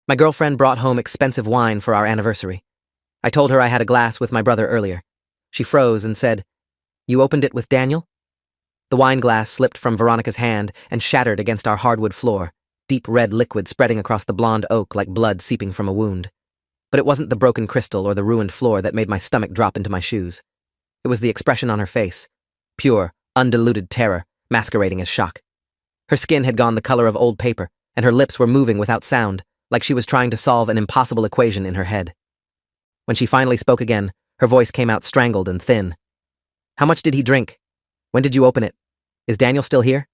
My girlfriend brought home expensive wine for our anniversary. I told her I had a glass with my brother earlier. She froze and said, "You opened it with Daniel?" The wine glass slipped from Veronica's hand and shattered against our hardwood floor, deep red liquid spreading across the blonde oak like blood seeping from a wound. But it wasn't the broken crystal or the ruined floor that made my stomach drop into my shoes. It was the expression on her face, pure, undiluted terror, masquerading as shock. Her skin had gone the color of old paper, and her lips were moving without sound, like she was trying to solve an impossible equation in her head. When she finally spoke again, her voice came out strangled and thin. "How much did he drink? When did you open it? Is Daniel still here?"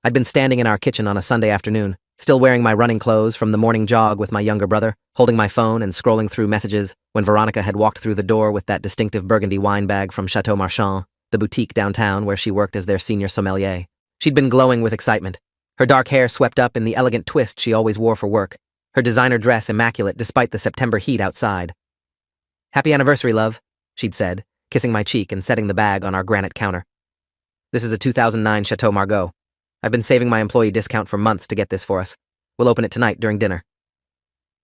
I'd been standing in our kitchen on a Sunday afternoon, still wearing my running clothes from the morning jog with my younger brother, holding my phone and scrolling through messages when Veronica had walked through the door with that distinctive burgundy wine bag from Chateau Marchand, the boutique downtown where she worked as their senior sommelier. She'd been glowing with excitement. Her dark hair swept up in the elegant twist she always wore for work, her designer dress immaculate despite the September heat outside. "Happy anniversary, love," she'd said, kissing my cheek and setting the bag on our granite counter. "This is a 2009 Chateau Margaux. I've been saving my employee discount for months to get this for us. We'll open it tonight during dinner."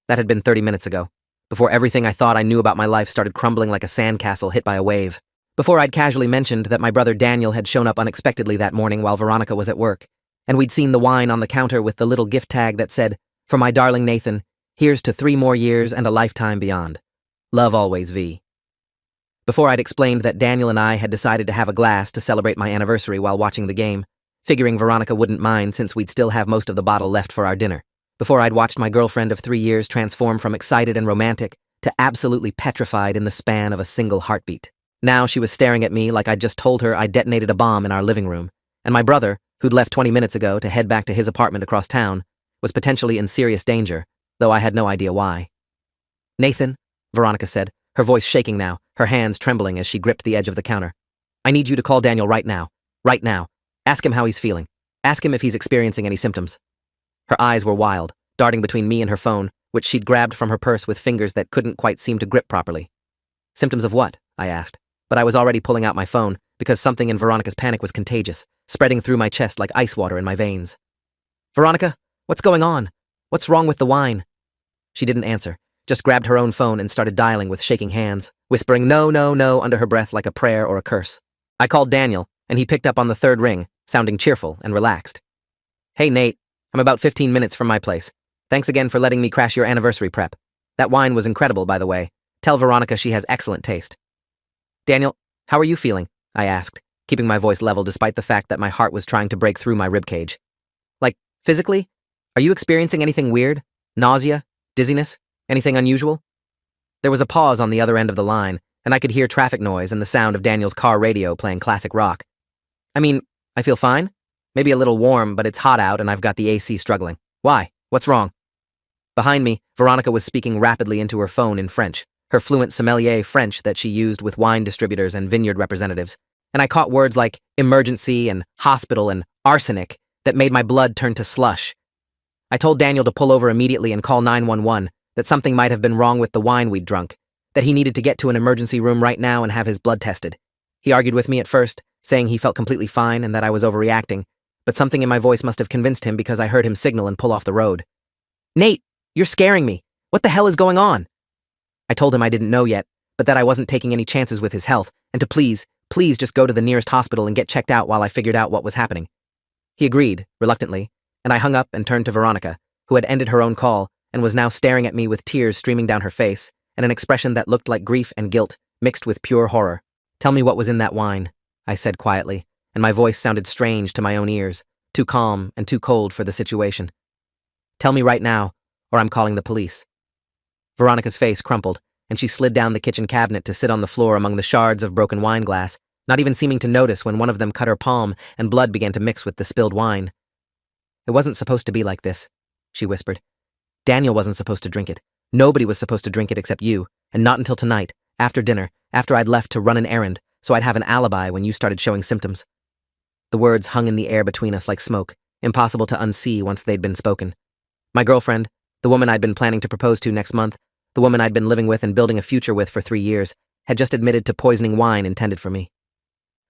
That had been 30 minutes ago, before everything I thought I knew about my life started crumbling like a sandcastle hit by a wave. Before I'd casually mentioned that my brother Daniel had shown up unexpectedly that morning while Veronica was at work, and we'd seen the wine on the counter with the little gift tag that said, "For my darling Nathan, here's to 3 more years and a lifetime beyond. Love always, V." Before I'd explained that Daniel and I had decided to have a glass to celebrate my anniversary while watching the game, figuring Veronica wouldn't mind since we'd still have most of the bottle left for our dinner. Before I'd watched my girlfriend of 3 years transform from excited and romantic to absolutely petrified in the span of a single heartbeat. Now she was staring at me like I'd just told her I detonated a bomb in our living room, and my brother, who'd left 20 minutes ago to head back to his apartment across town, was potentially in serious danger, though I had no idea why. "Nathan," Veronica said, her voice shaking now, her hands trembling as she gripped the edge of the counter. "I need you to call Daniel right now. Right now. Ask him how he's feeling. Ask him if he's experiencing any symptoms." Her eyes were wild, darting between me and her phone, which she'd grabbed from her purse with fingers that couldn't quite seem to grip properly. "Symptoms of what?" I asked, but I was already pulling out my phone because something in Veronica's panic was contagious, spreading through my chest like ice water in my veins. "Veronica, what's going on? What's wrong with the wine?" She didn't answer, just grabbed her own phone and started dialing with shaking hands, whispering no, no, no under her breath like a prayer or a curse. I called Daniel, and he picked up on the 3rd ring, sounding cheerful and relaxed. "Hey, Nate, I'm about 15 minutes from my place. Thanks again for letting me crash your anniversary prep. That wine was incredible, by the way. Tell Veronica she has excellent taste." "Daniel, how are you feeling?" I asked, keeping my voice level despite the fact that my heart was trying to break through my ribcage. "Like, physically? Are you experiencing anything weird? Nausea? Dizziness? Anything unusual?" There was a pause on the other end of the line, and I could hear traffic noise and the sound of Daniel's car radio playing classic rock. "I mean, I feel fine. Maybe a little warm, but it's hot out and I've got the AC struggling. Why? What's wrong?" Behind me, Veronica was speaking rapidly into her phone in French, her fluent sommelier French that she used with wine distributors and vineyard representatives, and I caught words like emergency and hospital and arsenic that made my blood turn to slush. I told Daniel to pull over immediately and call 911, that something might have been wrong with the wine we'd drunk, that he needed to get to an emergency room right now and have his blood tested. He argued with me at first, saying he felt completely fine and that I was overreacting, but something in my voice must have convinced him because I heard him signal and pull off the road. "Nate, you're scaring me. What the hell is going on?" I told him I didn't know yet, but that I wasn't taking any chances with his health, and to please just go to the nearest hospital and get checked out while I figured out what was happening. He agreed, reluctantly, and I hung up and turned to Veronica, who had ended her own call and was now staring at me with tears streaming down her face and an expression that looked like grief and guilt mixed with pure horror. "Tell me what was in that wine," I said quietly, and my voice sounded strange to my own ears, too calm and too cold for the situation. "Tell me right now, or I'm calling the police." Veronica's face crumpled, and she slid down the kitchen cabinet to sit on the floor among the shards of broken wine glass, not even seeming to notice when one of them cut her palm and blood began to mix with the spilled wine. "It wasn't supposed to be like this," she whispered. "Daniel wasn't supposed to drink it. Nobody was supposed to drink it except you, and not until tonight, after dinner, after I'd left to run an errand, so I'd have an alibi when you started showing symptoms." The words hung in the air between us like smoke, impossible to unsee once they'd been spoken. My girlfriend, the woman I'd been planning to propose to next month, the woman I'd been living with and building a future with for 3 years, had just admitted to poisoning wine intended for me.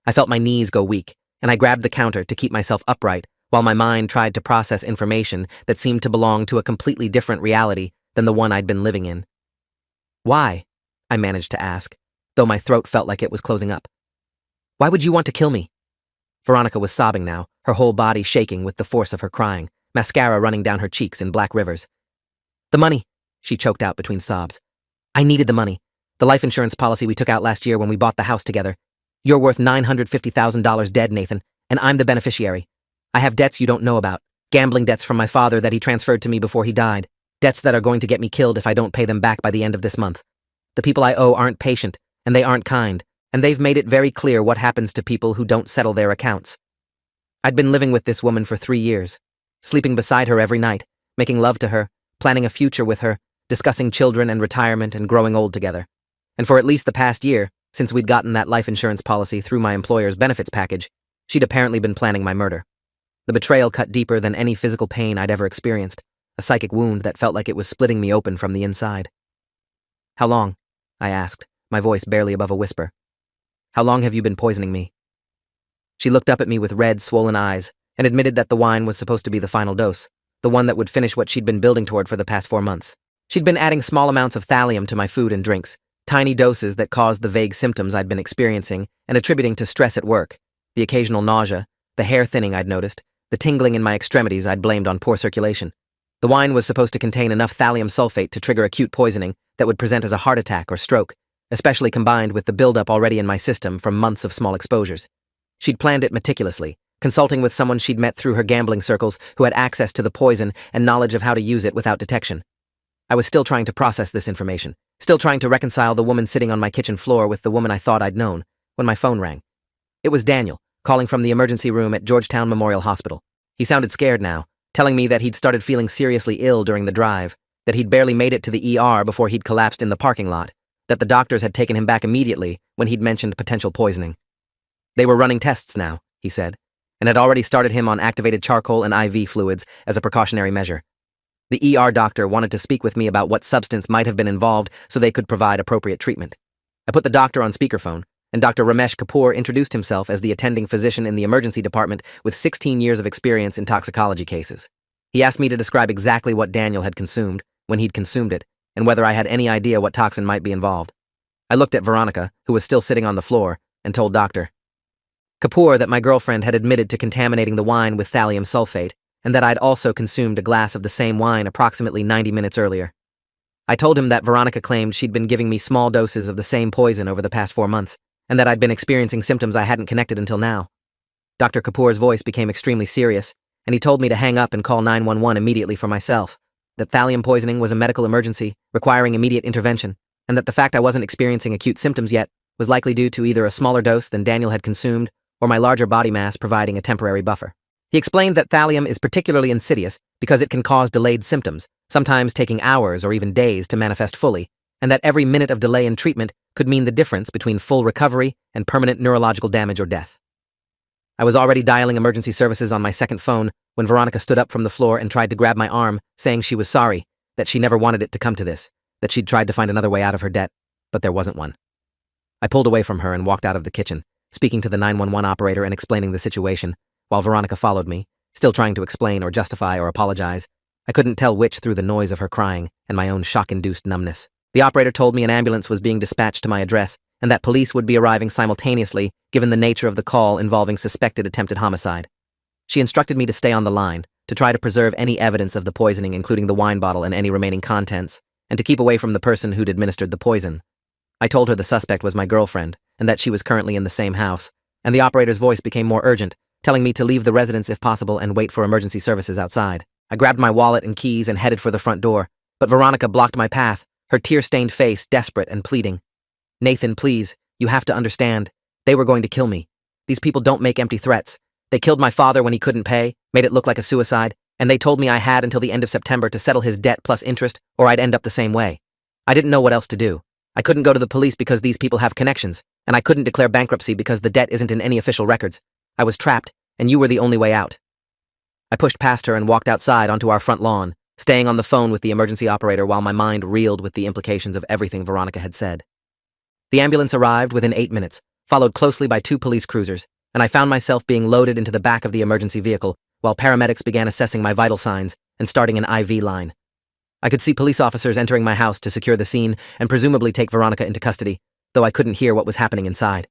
I felt my knees go weak, and I grabbed the counter to keep myself upright while my mind tried to process information that seemed to belong to a completely different reality than the one I'd been living in. "Why?" I managed to ask, though my throat felt like it was closing up. "Why would you want to kill me?" Veronica was sobbing now, her whole body shaking with the force of her crying, mascara running down her cheeks in black rivers. "The money," she choked out between sobs. "I needed the money. The life insurance policy we took out last year when we bought the house together. You're worth $950,000 dead, Nathan, and I'm the beneficiary. I have debts you don't know about, gambling debts from my father that he transferred to me before he died, debts that are going to get me killed if I don't pay them back by the end of this month. The people I owe aren't patient, and they aren't kind, and they've made it very clear what happens to people who don't settle their accounts. I'd been living with this woman for 3 years, sleeping beside her every night, making love to her, planning a future with her, discussing children and retirement and growing old together. And for at least the past year, since we'd gotten that life insurance policy through my employer's benefits package, she'd apparently been planning my murder. The betrayal cut deeper than any physical pain I'd ever experienced, a psychic wound that felt like it was splitting me open from the inside. "How long?" I asked, my voice barely above a whisper. "How long have you been poisoning me?" She looked up at me with red, swollen eyes and admitted that the wine was supposed to be the final dose, the one that would finish what she'd been building toward for the past 4 months. She'd been adding small amounts of thallium to my food and drinks, tiny doses that caused the vague symptoms I'd been experiencing and attributing to stress at work, the occasional nausea, the hair thinning I'd noticed, the tingling in my extremities I'd blamed on poor circulation. The wine was supposed to contain enough thallium sulfate to trigger acute poisoning that would present as a heart attack or stroke, especially combined with the buildup already in my system from months of small exposures. She'd planned it meticulously, consulting with someone she'd met through her gambling circles who had access to the poison and knowledge of how to use it without detection. I was still trying to process this information, still trying to reconcile the woman sitting on my kitchen floor with the woman I thought I'd known, when my phone rang. It was Daniel, calling from the emergency room at Georgetown Memorial Hospital. He sounded scared now, telling me that he'd started feeling seriously ill during the drive, that he'd barely made it to the ER before he'd collapsed in the parking lot, that the doctors had taken him back immediately when he'd mentioned potential poisoning. They were running tests now, he said, and had already started him on activated charcoal and IV fluids as a precautionary measure. The ER doctor wanted to speak with me about what substance might have been involved so they could provide appropriate treatment. I put the doctor on speakerphone, and Dr. Ramesh Kapoor introduced himself as the attending physician in the emergency department with 16 years of experience in toxicology cases. He asked me to describe exactly what Daniel had consumed, when he'd consumed it, and whether I had any idea what toxin might be involved. I looked at Veronica, who was still sitting on the floor, and told Dr. Kapoor that my girlfriend had admitted to contaminating the wine with thallium sulfate, and that I'd also consumed a glass of the same wine approximately 90 minutes earlier. I told him that Veronica claimed she'd been giving me small doses of the same poison over the past 4 months, and that I'd been experiencing symptoms I hadn't connected until now. Dr. Kapoor's voice became extremely serious, and he told me to hang up and call 911 immediately for myself, that thallium poisoning was a medical emergency requiring immediate intervention, and that the fact I wasn't experiencing acute symptoms yet was likely due to either a smaller dose than Daniel had consumed or my larger body mass providing a temporary buffer. He explained that thallium is particularly insidious because it can cause delayed symptoms, sometimes taking hours or even days to manifest fully, and that every minute of delay in treatment could mean the difference between full recovery and permanent neurological damage or death. I was already dialing emergency services on my second phone when Veronica stood up from the floor and tried to grab my arm, saying she was sorry, that she never wanted it to come to this, that she'd tried to find another way out of her debt, but there wasn't one. I pulled away from her and walked out of the kitchen, speaking to the 911 operator and explaining the situation, while Veronica followed me, still trying to explain or justify or apologize. I couldn't tell which through the noise of her crying and my own shock-induced numbness. The operator told me an ambulance was being dispatched to my address and that police would be arriving simultaneously given the nature of the call involving suspected attempted homicide. She instructed me to stay on the line, to try to preserve any evidence of the poisoning, including the wine bottle and any remaining contents, and to keep away from the person who'd administered the poison. I told her the suspect was my girlfriend and that she was currently in the same house, and the operator's voice became more urgent, telling me to leave the residence if possible and wait for emergency services outside. I grabbed my wallet and keys and headed for the front door, but Veronica blocked my path, her tear-stained face desperate and pleading. "Nathan, please, you have to understand. They were going to kill me. These people don't make empty threats. They killed my father when he couldn't pay, made it look like a suicide, and they told me I had until the end of September to settle his debt plus interest or I'd end up the same way. I didn't know what else to do. I couldn't go to the police because these people have connections, and I couldn't declare bankruptcy because the debt isn't in any official records. I was trapped, and you were the only way out." I pushed past her and walked outside onto our front lawn, staying on the phone with the emergency operator while my mind reeled with the implications of everything Veronica had said. The ambulance arrived within 8 minutes, followed closely by 2 police cruisers, and I found myself being loaded into the back of the emergency vehicle, while paramedics began assessing my vital signs and starting an IV line. I could see police officers entering my house to secure the scene and presumably take Veronica into custody, though I couldn't hear what was happening inside.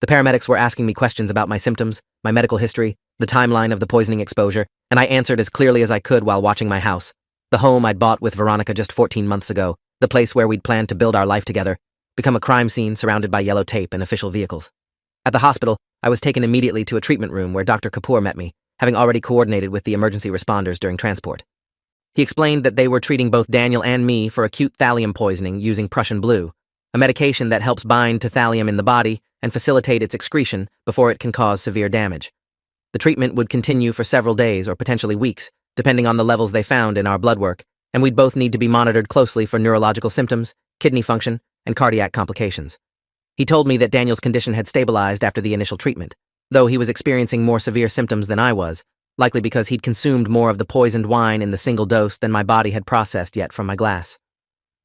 The paramedics were asking me questions about my symptoms, my medical history, the timeline of the poisoning exposure, and I answered as clearly as I could while watching my house, the home I'd bought with Veronica just 14 months ago, the place where we'd planned to build our life together, become a crime scene surrounded by yellow tape and official vehicles. At the hospital, I was taken immediately to a treatment room where Dr. Kapoor met me, having already coordinated with the emergency responders during transport. He explained that they were treating both Daniel and me for acute thallium poisoning using Prussian blue, a medication that helps bind to thallium in the body and facilitate its excretion before it can cause severe damage. The treatment would continue for several days or potentially weeks, depending on the levels they found in our blood work, and we'd both need to be monitored closely for neurological symptoms, kidney function, and cardiac complications. He told me that Daniel's condition had stabilized after the initial treatment, though he was experiencing more severe symptoms than I was, likely because he'd consumed more of the poisoned wine in the single dose than my body had processed yet from my glass.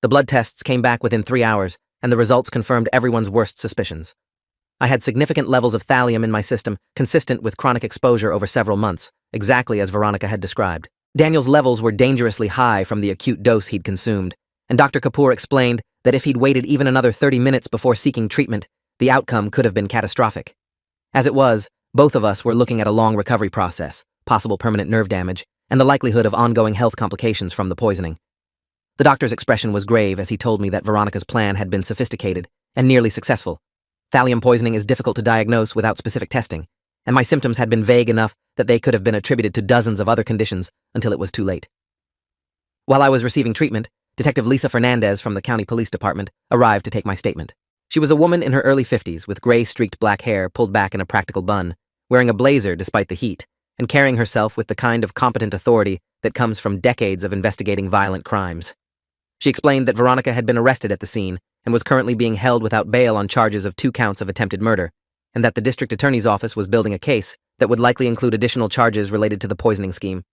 The blood tests came back within 3 hours, and the results confirmed everyone's worst suspicions. I had significant levels of thallium in my system, consistent with chronic exposure over several months, exactly as Veronica had described. Daniel's levels were dangerously high from the acute dose he'd consumed, and Dr. Kapoor explained that if he'd waited even another 30 minutes before seeking treatment, the outcome could have been catastrophic. As it was, both of us were looking at a long recovery process, possible permanent nerve damage, and the likelihood of ongoing health complications from the poisoning. The doctor's expression was grave as he told me that Veronica's plan had been sophisticated and nearly successful. Thallium poisoning is difficult to diagnose without specific testing, and my symptoms had been vague enough that they could have been attributed to dozens of other conditions until it was too late. While I was receiving treatment, Detective Lisa Fernandez from the County Police Department arrived to take my statement. She was a woman in her early 50s with gray-streaked black hair pulled back in a practical bun, wearing a blazer despite the heat, and carrying herself with the kind of competent authority that comes from decades of investigating violent crimes. She explained that Veronica had been arrested at the scene and was currently being held without bail on charges of 2 counts of attempted murder, and that the district attorney's office was building a case that would likely include additional charges related to the poisoning scheme.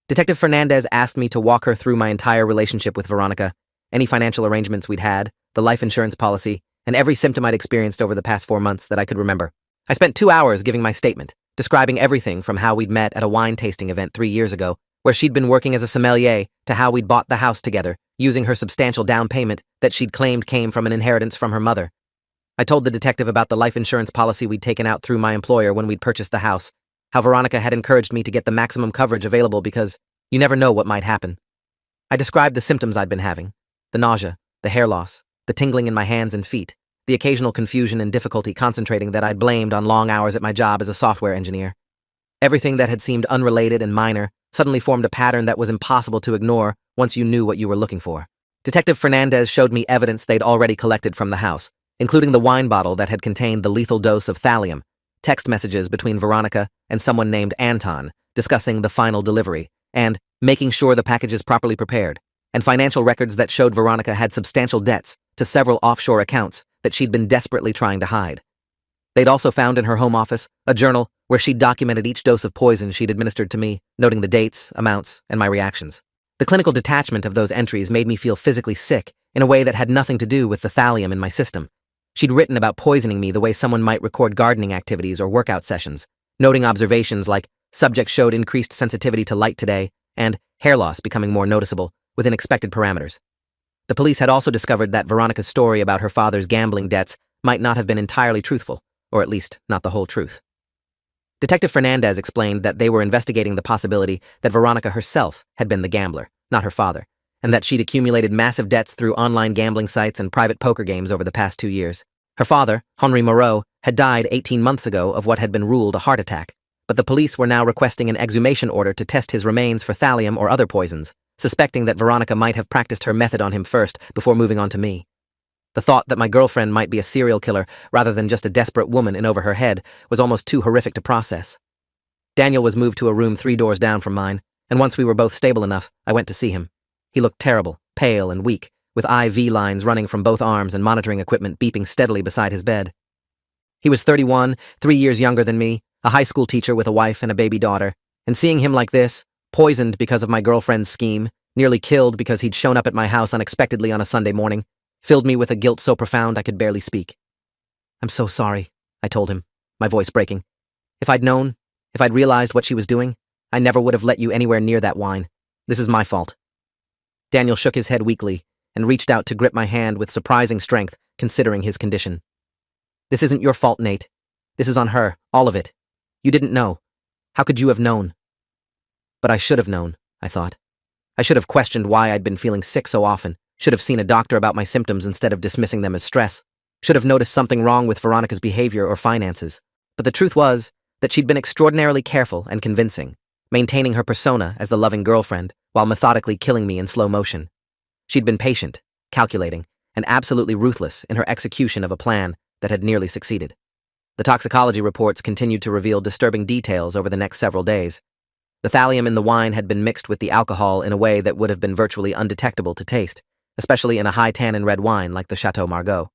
Detective Fernandez asked me to walk her through my entire relationship with Veronica, any financial arrangements we'd had, the life insurance policy, and every symptom I'd experienced over the past 4 months that I could remember. I spent 2 hours giving my statement, describing everything from how we'd met at a wine tasting event 3 years ago, where she'd been working as a sommelier, to how we'd bought the house together, using her substantial down payment that she'd claimed came from an inheritance from her mother. I told the detective about the life insurance policy we'd taken out through my employer when we'd purchased the house, how Veronica had encouraged me to get the maximum coverage available because you never know what might happen. I described the symptoms I'd been having, the nausea, the hair loss, the tingling in my hands and feet, the occasional confusion and difficulty concentrating that I'd blamed on long hours at my job as a software engineer. Everything that had seemed unrelated and minor suddenly formed a pattern that was impossible to ignore once you knew what you were looking for. Detective Fernandez showed me evidence they'd already collected from the house, including the wine bottle that had contained the lethal dose of thallium, text messages between Veronica and someone named Anton discussing the final delivery, and making sure the package is properly prepared, and financial records that showed Veronica had substantial debts to several offshore accounts that she'd been desperately trying to hide. They'd also found in her home office a journal where she'd documented each dose of poison she'd administered to me, noting the dates, amounts, and my reactions. The clinical detachment of those entries made me feel physically sick in a way that had nothing to do with the thallium in my system. She'd written about poisoning me the way someone might record gardening activities or workout sessions, noting observations like subject showed increased sensitivity to light today and hair loss becoming more noticeable within expected parameters. The police had also discovered that Veronica's story about her father's gambling debts might not have been entirely truthful, or at least not the whole truth. Detective Fernandez explained that they were investigating the possibility that Veronica herself had been the gambler, not her father, and that she'd accumulated massive debts through online gambling sites and private poker games over the past 2 years. Her father, Henri Moreau, had died 18 months ago of what had been ruled a heart attack, but the police were now requesting an exhumation order to test his remains for thallium or other poisons, suspecting that Veronica might have practiced her method on him first before moving on to me. The thought that my girlfriend might be a serial killer rather than just a desperate woman in over her head was almost too horrific to process. Daniel was moved to a room 3 doors down from mine, and once we were both stable enough, I went to see him. He looked terrible, pale and weak, with IV lines running from both arms and monitoring equipment beeping steadily beside his bed. He was 31, 3 years younger than me, a high school teacher with a wife and a baby daughter, and seeing him like this, poisoned because of my girlfriend's scheme, nearly killed because he'd shown up at my house unexpectedly on a Sunday morning, filled me with a guilt so profound I could barely speak. "I'm so sorry," I told him, my voice breaking. If I'd known, if I'd realized what she was doing, I never would have let you anywhere near that wine. This is my fault. Daniel shook his head weakly and reached out to grip my hand with surprising strength, considering his condition. This isn't your fault, Nate. This is on her, all of it. You didn't know. How could you have known? But I should have known, I thought. I should have questioned why I'd been feeling sick so often, should have seen a doctor about my symptoms instead of dismissing them as stress, should have noticed something wrong with Veronica's behavior or finances. But the truth was that she'd been extraordinarily careful and convincing, maintaining her persona as the loving girlfriend while methodically killing me in slow motion. She'd been patient, calculating, and absolutely ruthless in her execution of a plan that had nearly succeeded. The toxicology reports continued to reveal disturbing details over the next several days. The thallium in the wine had been mixed with the alcohol in a way that would have been virtually undetectable to taste, especially in a high-tannin red wine like the Chateau Margaux.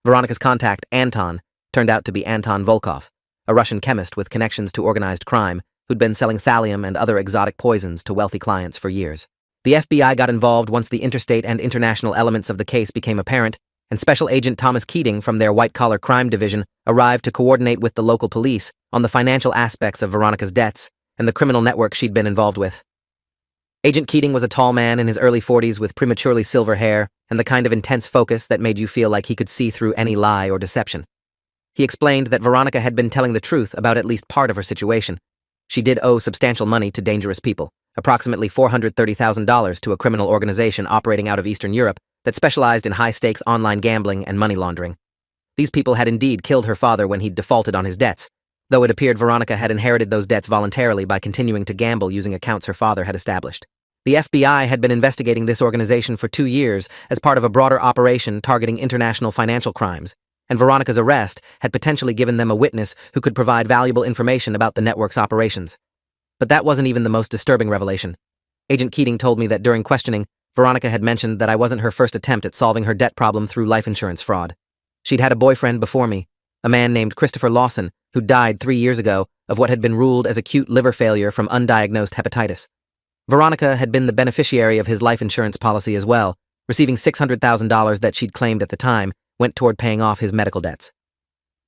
Veronica's contact, Anton, turned out to be Anton Volkov, a Russian chemist with connections to organized crime who'd been selling thallium and other exotic poisons to wealthy clients for years. The FBI got involved once the interstate and international elements of the case became apparent, and Special Agent Thomas Keating from their white-collar crime division arrived to coordinate with the local police on the financial aspects of Veronica's debts and the criminal network she'd been involved with. Agent Keating was a tall man in his early 40s with prematurely silver hair and the kind of intense focus that made you feel like he could see through any lie or deception. He explained that Veronica had been telling the truth about at least part of her situation. She did owe substantial money to dangerous people, approximately $430,000 to a criminal organization operating out of Eastern Europe that specialized in high-stakes online gambling and money laundering. These people had indeed killed her father when he'd defaulted on his debts, though it appeared Veronica had inherited those debts voluntarily by continuing to gamble using accounts her father had established. The FBI had been investigating this organization for 2 years as part of a broader operation targeting international financial crimes, and Veronica's arrest had potentially given them a witness who could provide valuable information about the network's operations. But that wasn't even the most disturbing revelation. Agent Keating told me that during questioning, Veronica had mentioned that I wasn't her first attempt at solving her debt problem through life insurance fraud. She'd had a boyfriend before me, a man named Christopher Lawson, who died 3 years ago of what had been ruled as acute liver failure from undiagnosed hepatitis. Veronica had been the beneficiary of his life insurance policy as well, receiving $600,000 that she'd claimed at the time went toward paying off his medical debts.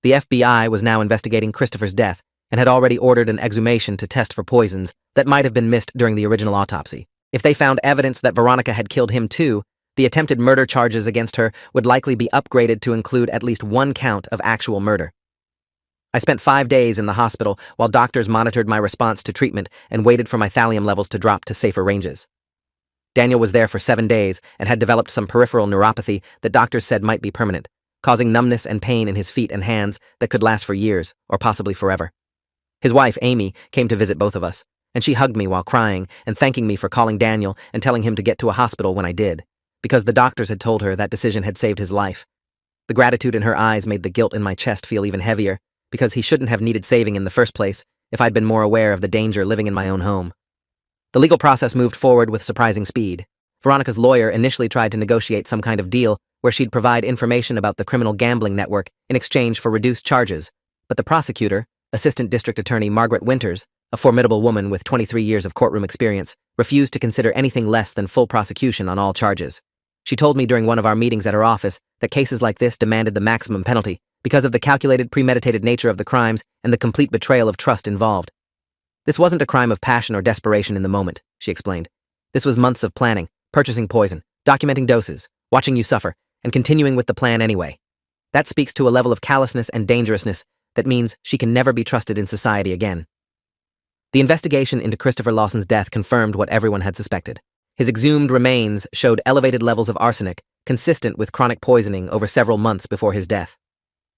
The FBI was now investigating Christopher's death and had already ordered an exhumation to test for poisons that might have been missed during the original autopsy. If they found evidence that Veronica had killed him too, the attempted murder charges against her would likely be upgraded to include at least 1 count of actual murder. I spent 5 days in the hospital while doctors monitored my response to treatment and waited for my thallium levels to drop to safer ranges. Daniel was there for 7 days and had developed some peripheral neuropathy that doctors said might be permanent, causing numbness and pain in his feet and hands that could last for years, or possibly forever. His wife, Amy, came to visit both of us, and she hugged me while crying and thanking me for calling Daniel and telling him to get to a hospital when I did, because the doctors had told her that decision had saved his life. The gratitude in her eyes made the guilt in my chest feel even heavier, because he shouldn't have needed saving in the first place if I'd been more aware of the danger living in my own home. The legal process moved forward with surprising speed. Veronica's lawyer initially tried to negotiate some kind of deal where she'd provide information about the criminal gambling network in exchange for reduced charges, but the prosecutor, Assistant District Attorney Margaret Winters, a formidable woman with 23 years of courtroom experience, refused to consider anything less than full prosecution on all charges. She told me during one of our meetings at her office that cases like this demanded the maximum penalty because of the calculated, premeditated nature of the crimes and the complete betrayal of trust involved. This wasn't a crime of passion or desperation in the moment, she explained. This was months of planning, purchasing poison, documenting doses, watching you suffer, and continuing with the plan anyway. That speaks to a level of callousness and dangerousness that means she can never be trusted in society again. The investigation into Christopher Lawson's death confirmed what everyone had suspected. His exhumed remains showed elevated levels of arsenic, consistent with chronic poisoning over several months before his death.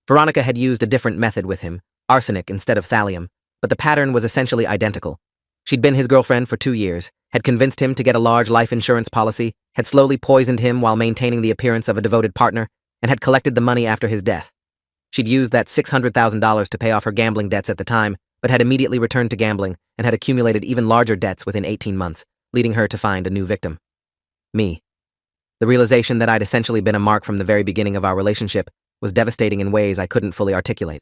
Veronica had used a different method with him, arsenic instead of thallium, but the pattern was essentially identical. She'd been his girlfriend for 2 years, had convinced him to get a large life insurance policy, had slowly poisoned him while maintaining the appearance of a devoted partner, and had collected the money after his death. She'd used that $600,000 to pay off her gambling debts at the time, but had immediately returned to gambling and had accumulated even larger debts within 18 months, leading her to find a new victim. Me. The realization that I'd essentially been a mark from the very beginning of our relationship was devastating in ways I couldn't fully articulate.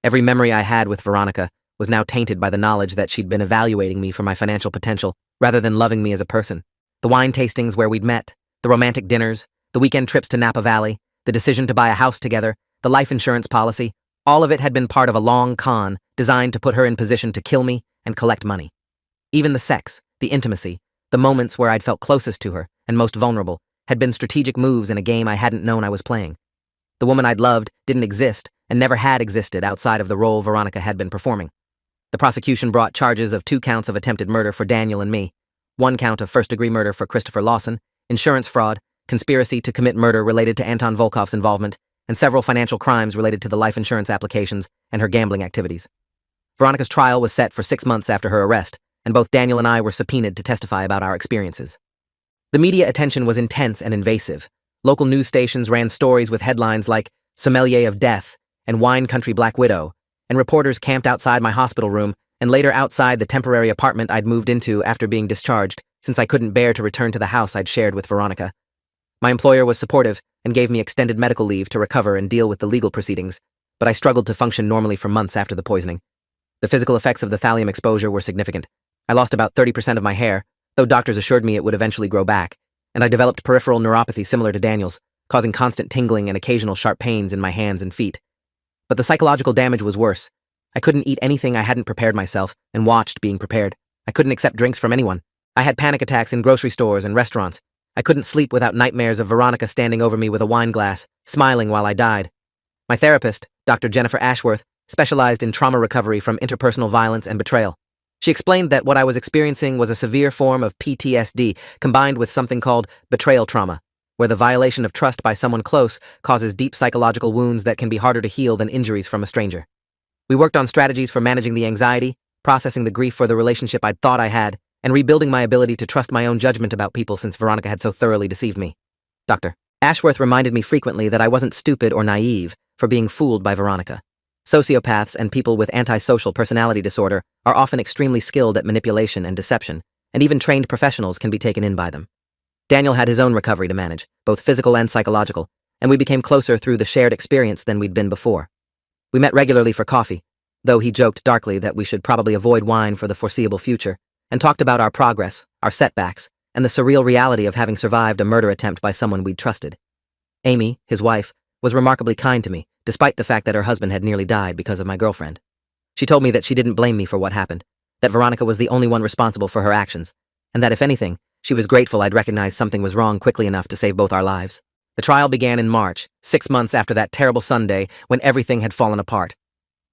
Every memory I had with Veronica was now tainted by the knowledge that she'd been evaluating me for my financial potential rather than loving me as a person. The wine tastings where we'd met, the romantic dinners, the weekend trips to Napa Valley, the decision to buy a house together, the life insurance policy, all of it had been part of a long con designed to put her in position to kill me and collect money. Even the sex, the intimacy, the moments where I'd felt closest to her and most vulnerable had been strategic moves in a game I hadn't known I was playing. The woman I'd loved didn't exist and never had existed outside of the role Veronica had been performing. The prosecution brought charges of 2 counts of attempted murder for Daniel and me, 1 count of first-degree murder for Christopher Lawson, insurance fraud, conspiracy to commit murder related to Anton Volkov's involvement, and several financial crimes related to the life insurance applications and her gambling activities. Veronica's trial was set for 6 months after her arrest, and both Daniel and I were subpoenaed to testify about our experiences. The media attention was intense and invasive. Local news stations ran stories with headlines like Sommelier of Death and Wine Country Black Widow, and reporters camped outside my hospital room and later outside the temporary apartment I'd moved into after being discharged, since I couldn't bear to return to the house I'd shared with Veronica. My employer was supportive and gave me extended medical leave to recover and deal with the legal proceedings, but I struggled to function normally for months after the poisoning. The physical effects of the thallium exposure were significant. I lost about 30% of my hair, though doctors assured me it would eventually grow back, and I developed peripheral neuropathy similar to Daniel's, causing constant tingling and occasional sharp pains in my hands and feet. But the psychological damage was worse. I couldn't eat anything I hadn't prepared myself and watched being prepared. I couldn't accept drinks from anyone. I had panic attacks in grocery stores and restaurants. I couldn't sleep without nightmares of Veronica standing over me with a wine glass, smiling while I died. My therapist, Dr. Jennifer Ashworth, specialized in trauma recovery from interpersonal violence and betrayal. She explained that what I was experiencing was a severe form of PTSD combined with something called betrayal trauma, where the violation of trust by someone close causes deep psychological wounds that can be harder to heal than injuries from a stranger. We worked on strategies for managing the anxiety, processing the grief for the relationship I'd thought I had, and rebuilding my ability to trust my own judgment about people since Veronica had so thoroughly deceived me. Dr. Ashworth reminded me frequently that I wasn't stupid or naive for being fooled by Veronica. Sociopaths and people with antisocial personality disorder are often extremely skilled at manipulation and deception, and even trained professionals can be taken in by them. Daniel had his own recovery to manage, both physical and psychological, and we became closer through the shared experience than we'd been before. We met regularly for coffee, though he joked darkly that we should probably avoid wine for the foreseeable future, and talked about our progress, our setbacks, and the surreal reality of having survived a murder attempt by someone we'd trusted. Amy, his wife, was remarkably kind to me, despite the fact that her husband had nearly died because of my girlfriend. She told me that she didn't blame me for what happened, that Veronica was the only one responsible for her actions, and that if anything, she was grateful I'd recognized something was wrong quickly enough to save both our lives. The trial began in March, 6 months after that terrible Sunday when everything had fallen apart.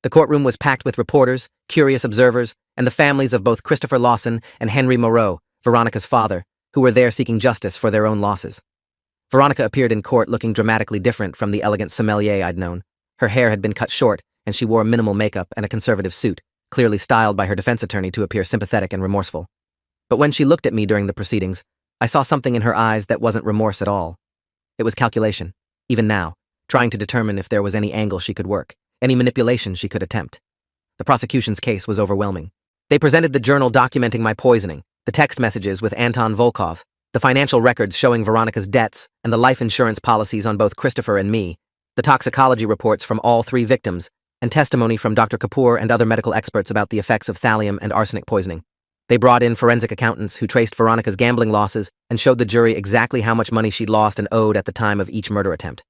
The courtroom was packed with reporters, curious observers, and the families of both Christopher Lawson and Henry Moreau, Veronica's father, who were there seeking justice for their own losses. Veronica appeared in court looking dramatically different from the elegant sommelier I'd known. Her hair had been cut short, and she wore minimal makeup and a conservative suit, clearly styled by her defense attorney to appear sympathetic and remorseful. But when she looked at me during the proceedings, I saw something in her eyes that wasn't remorse at all. It was calculation, even now, trying to determine if there was any angle she could work, any manipulation she could attempt. The prosecution's case was overwhelming. They presented the journal documenting my poisoning, the text messages with Anton Volkov, the financial records showing Veronica's debts, and the life insurance policies on both Christopher and me, the toxicology reports from all 3 victims, and testimony from Dr. Kapoor and other medical experts about the effects of thallium and arsenic poisoning. They brought in forensic accountants who traced Veronica's gambling losses and showed the jury exactly how much money she'd lost and owed at the time of each murder attempt.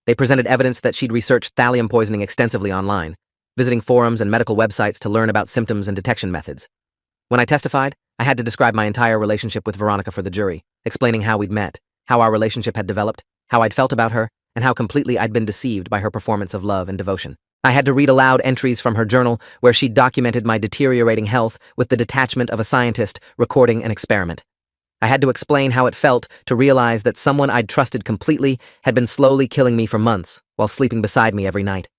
They presented evidence that she'd researched thallium poisoning extensively online, visiting forums and medical websites to learn about symptoms and detection methods. When I testified, I had to describe my entire relationship with Veronica for the jury, explaining how we'd met, how our relationship had developed, how I'd felt about her, and how completely I'd been deceived by her performance of love and devotion. I had to read aloud entries from her journal where she'd documented my deteriorating health with the detachment of a scientist recording an experiment. I had to explain how it felt to realize that someone I'd trusted completely had been slowly killing me for months while sleeping beside me every night.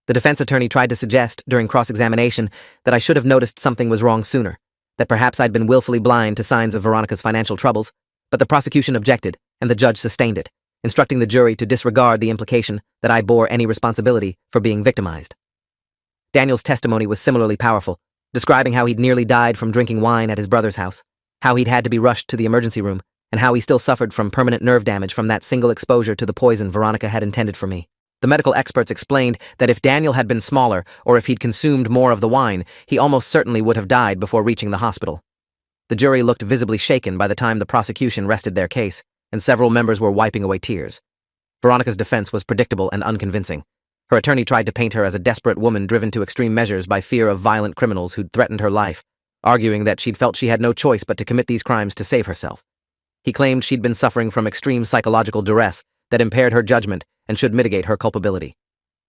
The defense attorney tried to suggest, during cross-examination, that I should have noticed something was wrong sooner, that perhaps I'd been willfully blind to signs of Veronica's financial troubles, but the prosecution objected, and the judge sustained it, instructing the jury to disregard the implication that I bore any responsibility for being victimized. Daniel's testimony was similarly powerful, describing how he'd nearly died from drinking wine at his brother's house, how he'd had to be rushed to the emergency room, and how he still suffered from permanent nerve damage from that single exposure to the poison Veronica had intended for me. The medical experts explained that if Daniel had been smaller, or if he'd consumed more of the wine, he almost certainly would have died before reaching the hospital. The jury looked visibly shaken by the time the prosecution rested their case, and several members were wiping away tears. Veronica's defense was predictable and unconvincing. Her attorney tried to paint her as a desperate woman driven to extreme measures by fear of violent criminals who'd threatened her life, arguing that she'd felt she had no choice but to commit these crimes to save herself. He claimed she'd been suffering from extreme psychological duress that impaired her judgment and should mitigate her culpability.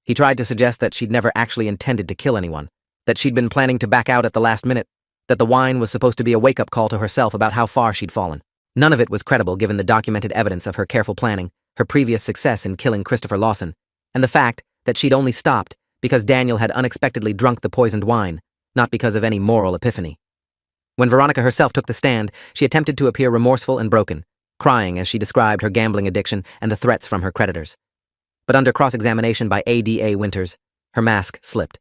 He tried to suggest that she'd never actually intended to kill anyone, that she'd been planning to back out at the last minute, that the wine was supposed to be a wake-up call to herself about how far she'd fallen. None of it was credible given the documented evidence of her careful planning, her previous success in killing Christopher Lawson, and the fact that she'd only stopped because Daniel had unexpectedly drunk the poisoned wine, not because of any moral epiphany. When Veronica herself took the stand, she attempted to appear remorseful and broken, crying as she described her gambling addiction and the threats from her creditors. But under cross-examination by ADA Winters, her mask slipped.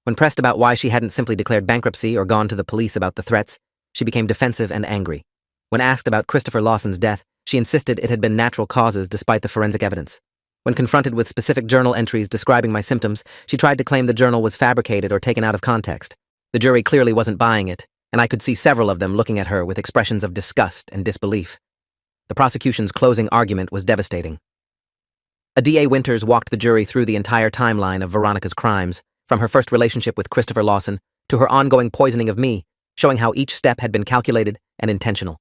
When pressed about why she hadn't simply declared bankruptcy or gone to the police about the threats, she became defensive and angry. When asked about Christopher Lawson's death, she insisted it had been natural causes despite the forensic evidence. When confronted with specific journal entries describing my symptoms, she tried to claim the journal was fabricated or taken out of context. The jury clearly wasn't buying it, and I could see several of them looking at her with expressions of disgust and disbelief. The prosecution's closing argument was devastating. ADA Winters walked the jury through the entire timeline of Veronica's crimes, from her first relationship with Christopher Lawson to her ongoing poisoning of me, showing how each step had been calculated and intentional.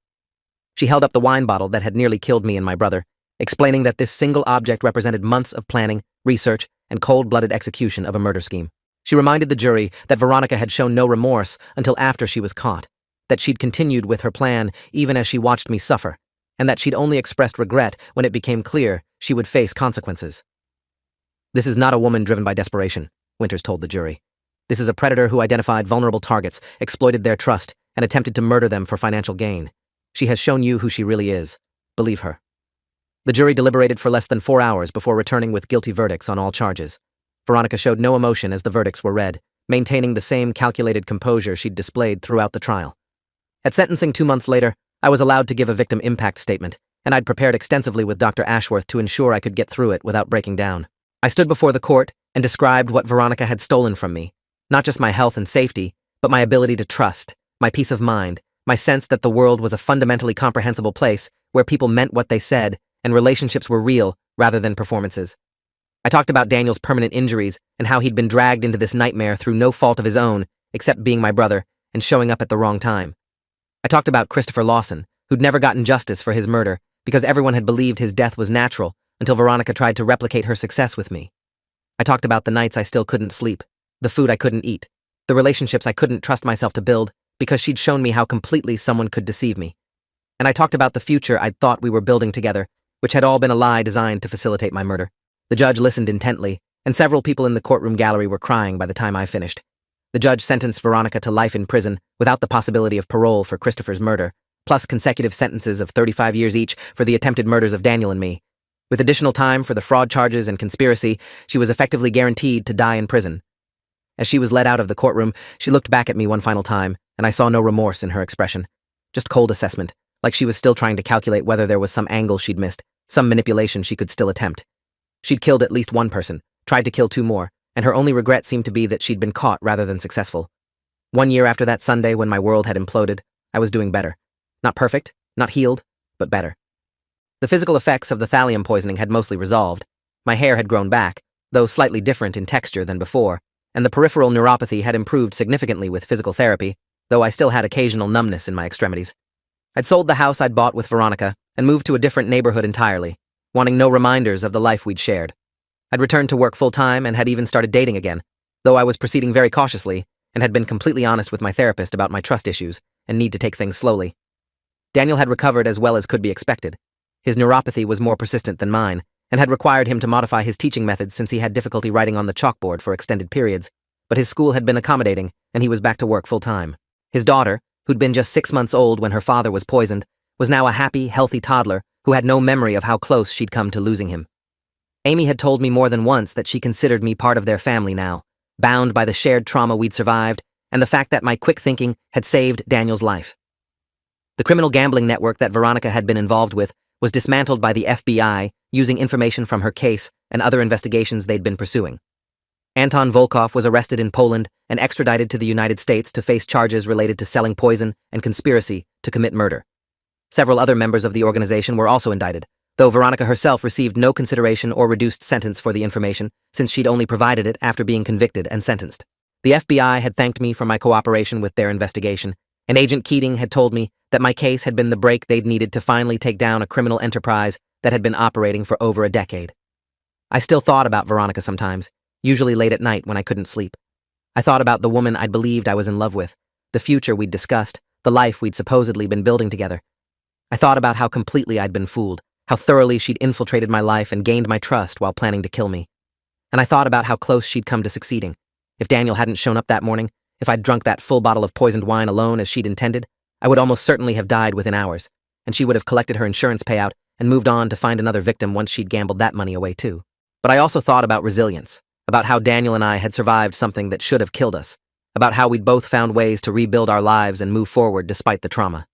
She held up the wine bottle that had nearly killed me and my brother, explaining that this single object represented months of planning, research, and cold-blooded execution of a murder scheme. She reminded the jury that Veronica had shown no remorse until after she was caught, that she'd continued with her plan even as she watched me suffer, and that she'd only expressed regret when it became clear she would face consequences. "This is not a woman driven by desperation," Winters told the jury. "This is a predator who identified vulnerable targets, exploited their trust, and attempted to murder them for financial gain. She has shown you who she really is. Believe her." The jury deliberated for less than 4 hours before returning with guilty verdicts on all charges. Veronica showed no emotion as the verdicts were read, maintaining the same calculated composure she'd displayed throughout the trial. At sentencing 2 months later, I was allowed to give a victim impact statement, and I'd prepared extensively with Dr. Ashworth to ensure I could get through it without breaking down. I stood before the court and described what Veronica had stolen from me, not just my health and safety, but my ability to trust, my peace of mind, my sense that the world was a fundamentally comprehensible place where people meant what they said and relationships were real rather than performances. I talked about Daniel's permanent injuries and how he'd been dragged into this nightmare through no fault of his own, except being my brother and showing up at the wrong time. I talked about Christopher Lawson, who'd never gotten justice for his murder because everyone had believed his death was natural until Veronica tried to replicate her success with me. I talked about the nights I still couldn't sleep, the food I couldn't eat, the relationships I couldn't trust myself to build because she'd shown me how completely someone could deceive me. And I talked about the future I'd thought we were building together, which had all been a lie designed to facilitate my murder. The judge listened intently, and several people in the courtroom gallery were crying by the time I finished. The judge sentenced Veronica to life in prison without the possibility of parole for Christopher's murder, plus consecutive sentences of 35 years each for the attempted murders of Daniel and me. With additional time for the fraud charges and conspiracy, she was effectively guaranteed to die in prison. As she was led out of the courtroom, she looked back at me one final time, and I saw no remorse in her expression. Just cold assessment, like she was still trying to calculate whether there was some angle she'd missed, some manipulation she could still attempt. She'd killed at least one person, tried to kill 2 more, and her only regret seemed to be that she'd been caught rather than successful. 1 year after that Sunday when my world had imploded, I was doing better. Not perfect, not healed, but better. The physical effects of the thallium poisoning had mostly resolved. My hair had grown back, though slightly different in texture than before, and the peripheral neuropathy had improved significantly with physical therapy, though I still had occasional numbness in my extremities. I'd sold the house I'd bought with Veronica and moved to a different neighborhood entirely, wanting no reminders of the life we'd shared. I'd returned to work full-time and had even started dating again, though I was proceeding very cautiously and had been completely honest with my therapist about my trust issues and need to take things slowly. Daniel had recovered as well as could be expected. His neuropathy was more persistent than mine and had required him to modify his teaching methods since he had difficulty writing on the chalkboard for extended periods, but his school had been accommodating and he was back to work full-time. His daughter, who'd been just 6 months old when her father was poisoned, was now a happy, healthy toddler who had no memory of how close she'd come to losing him. Amy had told me more than once that she considered me part of their family now, bound by the shared trauma we'd survived and the fact that my quick thinking had saved Daniel's life. The criminal gambling network that Veronica had been involved with was dismantled by the FBI using information from her case and other investigations they'd been pursuing. Anton Volkov was arrested in Poland and extradited to the United States to face charges related to selling poison and conspiracy to commit murder. Several other members of the organization were also indicted, though Veronica herself received no consideration or reduced sentence for the information since she'd only provided it after being convicted and sentenced. The FBI had thanked me for my cooperation with their investigation And Agent Keating had told me that my case had been the break they'd needed to finally take down a criminal enterprise that had been operating for over a decade. I still thought about Veronica sometimes, usually late at night when I couldn't sleep. I thought about the woman I'd believed I was in love with, the future we'd discussed, the life we'd supposedly been building together. I thought about how completely I'd been fooled, how thoroughly she'd infiltrated my life and gained my trust while planning to kill me. And I thought about how close she'd come to succeeding. If Daniel hadn't shown up that morning, if I'd drunk that full bottle of poisoned wine alone as she'd intended, I would almost certainly have died within hours, and she would have collected her insurance payout and moved on to find another victim once she'd gambled that money away too. But I also thought about resilience, about how Daniel and I had survived something that should have killed us, about how we'd both found ways to rebuild our lives and move forward despite the trauma.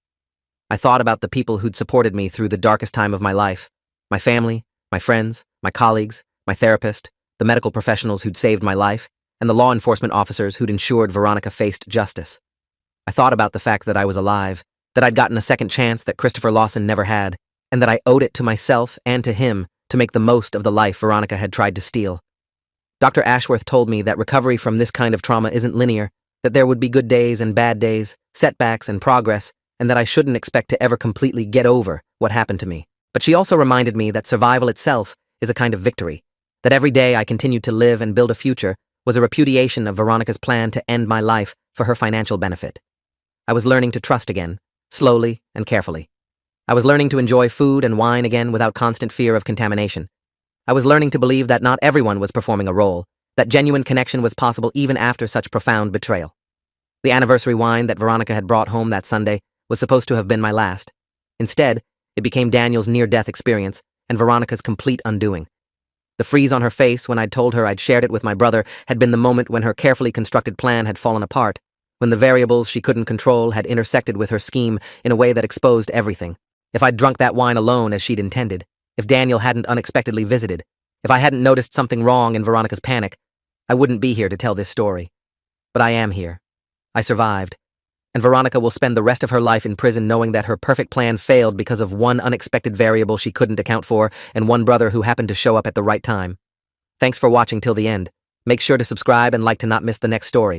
I thought about the people who'd supported me through the darkest time of my life, my family, my friends, my colleagues, my therapist, the medical professionals who'd saved my life, and the law enforcement officers who'd ensured Veronica faced justice. I thought about the fact that I was alive, that I'd gotten a second chance that Christopher Lawson never had, and that I owed it to myself and to him to make the most of the life Veronica had tried to steal. Dr. Ashworth told me that recovery from this kind of trauma isn't linear, that there would be good days and bad days, setbacks and progress, and that I shouldn't expect to ever completely get over what happened to me. But she also reminded me that survival itself is a kind of victory, that every day I continued to live and build a future was a repudiation of Veronica's plan to end my life for her financial benefit. I was learning to trust again, slowly and carefully. I was learning to enjoy food and wine again without constant fear of contamination. I was learning to believe that not everyone was performing a role, that genuine connection was possible even after such profound betrayal. The anniversary wine that Veronica had brought home that Sunday was supposed to have been my last. Instead, it became Daniel's near-death experience and Veronica's complete undoing. The freeze on her face when I'd told her I'd shared it with my brother had been the moment when her carefully constructed plan had fallen apart, when the variables she couldn't control had intersected with her scheme in a way that exposed everything. If I'd drunk that wine alone as she'd intended, if Daniel hadn't unexpectedly visited, if I hadn't noticed something wrong in Veronica's panic, I wouldn't be here to tell this story. But I am here. I survived. And Veronica will spend the rest of her life in prison knowing that her perfect plan failed because of one unexpected variable she couldn't account for and one brother who happened to show up at the right time. Thanks for watching till the end. Make sure to subscribe and like to not miss the next story.